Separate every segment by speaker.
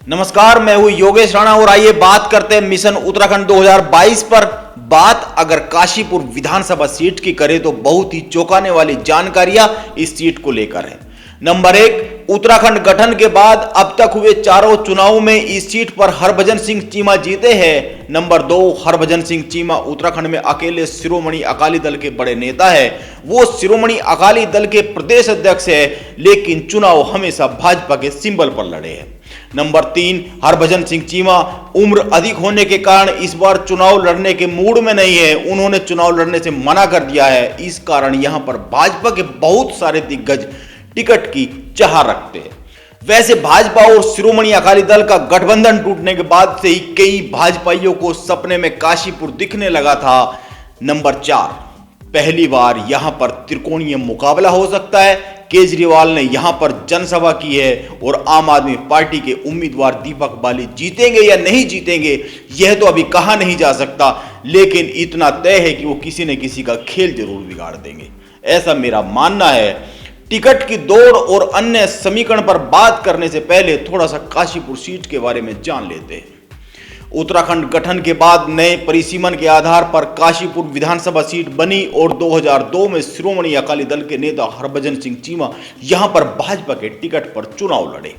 Speaker 1: नमस्कार, मैं हूं योगेश राणा और आइए बात करते हैं मिशन उत्तराखंड 2022 पर। बात अगर काशीपुर विधानसभा सीट की करें तो बहुत ही चौंकाने वाली जानकारियां इस सीट को लेकर है। नंबर 1, उत्तराखंड गठन के बाद अब तक हुए चारों चुनावों में इस सीट पर हरभजन सिंह चीमा जीते हैं। नंबर 2, हरभजन सिंह चीमा उत्तराखंड में अकेले शिरोमणि अकाली दल के बड़े नेता है। वो शिरोमणि अकाली दल के प्रदेश अध्यक्ष है, लेकिन चुनाव हमेशा भाजपा के सिंबल पर लड़े हैं। नंबर 3, हरभजन सिंह चीमा उम्र अधिक होने के कारण इस बार चुनाव लड़ने के मूड में नहीं है। उन्होंने चुनाव लड़ने से मना कर दिया है। इस कारण यहां पर भाजपा के बहुत सारे दिग्गज टिकट की चाह रखते हैं। वैसे भाजपा और शिरोमणि अकाली दल का गठबंधन टूटने के बाद से ही कई भाजपाइयों को सपने में काशीपुर दिखने लगा था। नंबर 4, पहली बार यहां पर त्रिकोणीय मुकाबला हो सकता है। केजरीवाल ने यहां पर जनसभा की है और आम आदमी पार्टी के उम्मीदवार दीपक बाली जीतेंगे या नहीं जीतेंगे यह तो अभी कहा नहीं जा सकता, लेकिन इतना तय है कि वो किसी न किसी का खेल जरूर बिगाड़ देंगे, ऐसा मेरा मानना है। टिकट की दौड़ और अन्य समीकरण पर बात करने से पहले थोड़ा सा काशीपुर सीट के बारे में जान लेते हैं। उत्तराखंड गठन के बाद नए परिसीमन के आधार पर काशीपुर विधानसभा सीट बनी और 2002 में शिरोमणि अकाली दल के नेता हरभजन सिंह चीमा यहां पर भाजपा के टिकट पर चुनाव लड़े।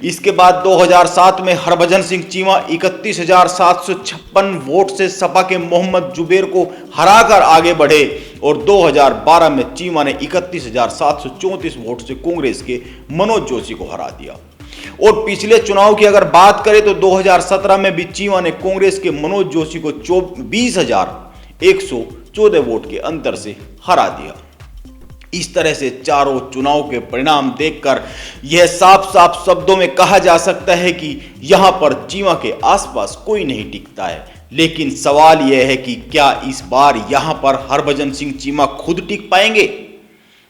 Speaker 1: इसके बाद 2007 में हरभजन सिंह चीमा 31,756 वोट से सपा के मोहम्मद जुबेर को हराकर आगे बढ़े और 2012 में चीमा ने 31,734 वोट से कांग्रेस के मनोज जोशी को हरा दिया। और पिछले चुनाव की अगर बात करें तो 2017 में भी चीमा ने कांग्रेस के मनोज जोशी को 20,114 वोट के अंतर से हरा दिया। इस तरह से चारों चुनाव के परिणाम देखकर यह साफ साफ शब्दों में कहा जा सकता है कि यहां पर चीमा के आसपास कोई नहीं टिकता है। लेकिन सवाल यह है कि क्या इस बार यहां पर हरभजन सिंह चीमा खुद टिक पाएंगे?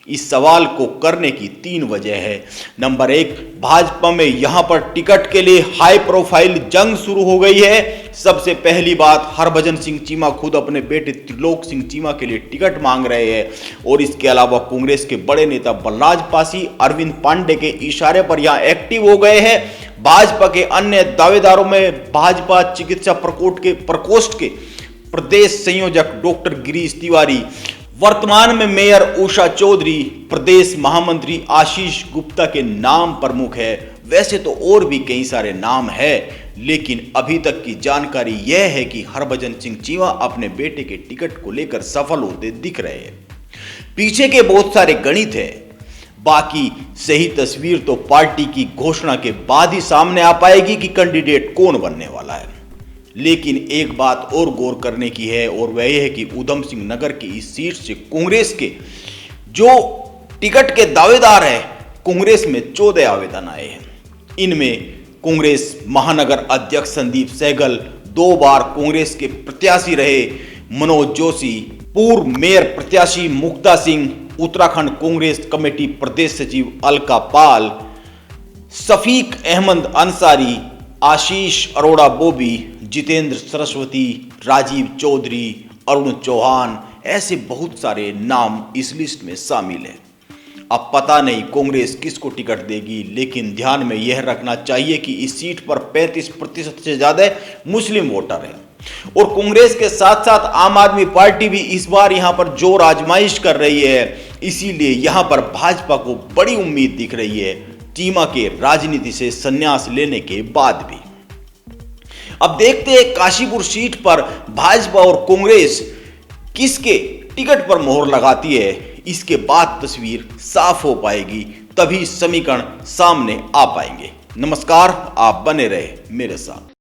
Speaker 1: इस सवाल को करने की 3 वजह है। नंबर 1, भाजपा में यहां पर टिकट के लिए हाई प्रोफाइल जंग शुरू हो गई है। सबसे पहली बात, हरभजन सिंह चीमा खुद अपने बेटे त्रिलोक सिंह चीमा के लिए टिकट मांग रहे हैं और इसके अलावा कांग्रेस के बड़े नेता बलराज पासी अरविंद पांडे के इशारे पर यहां एक्टिव हो गए हैं। भाजपा के अन्य दावेदारों में भाजपा चिकित्सा प्रकोष्ठ के प्रदेश संयोजक डॉक्टर गिरीश तिवारी, वर्तमान में मेयर उषा चौधरी, प्रदेश महामंत्री आशीष गुप्ता के नाम प्रमुख है। वैसे तो और भी कई सारे नाम हैं, लेकिन अभी तक की जानकारी यह है कि हरभजन सिंह चीमा अपने बेटे के टिकट को लेकर सफल होते दिख रहे हैं। पीछे के बहुत सारे गणित है, बाकी सही तस्वीर तो पार्टी की घोषणा के बाद ही सामने आ पाएगी कि कैंडिडेट कौन बनने वाला है। लेकिन एक बात और गौर करने की है और वह यह है कि उधम सिंह नगर की इस सीट से कांग्रेस के जो टिकट के दावेदार हैं, कांग्रेस में 14 आवेदन आए हैं। इनमें कांग्रेस महानगर अध्यक्ष संदीप सहगल, 2 बार कांग्रेस के प्रत्याशी रहे मनोज जोशी, पूर्व मेयर प्रत्याशी मुक्ता सिंह, उत्तराखंड कांग्रेस कमेटी प्रदेश सचिव अलका पाल, शफीक अहमद अंसारी, आशीष अरोड़ा बोबी, जितेंद्र सरस्वती, राजीव चौधरी, अरुण चौहान, ऐसे बहुत सारे नाम इस लिस्ट में शामिल हैं। अब पता नहीं कांग्रेस किसको टिकट देगी, लेकिन ध्यान में यह रखना चाहिए कि इस सीट पर 35% से ज्यादा मुस्लिम वोटर हैं और कांग्रेस के साथ साथ आम आदमी पार्टी भी इस बार यहां पर जोर आजमाइश कर रही है। इसीलिए यहां पर भाजपा को बड़ी उम्मीद दिख रही है चीमा के राजनीति से संन्यास लेने के बाद भी। अब देखते हैं काशीपुर सीट पर भाजपा और कांग्रेस किसके टिकट पर मोहर लगाती है। इसके बाद तस्वीर साफ हो पाएगी, तभी समीकरण सामने आ पाएंगे। नमस्कार, आप बने रहे मेरे साथ।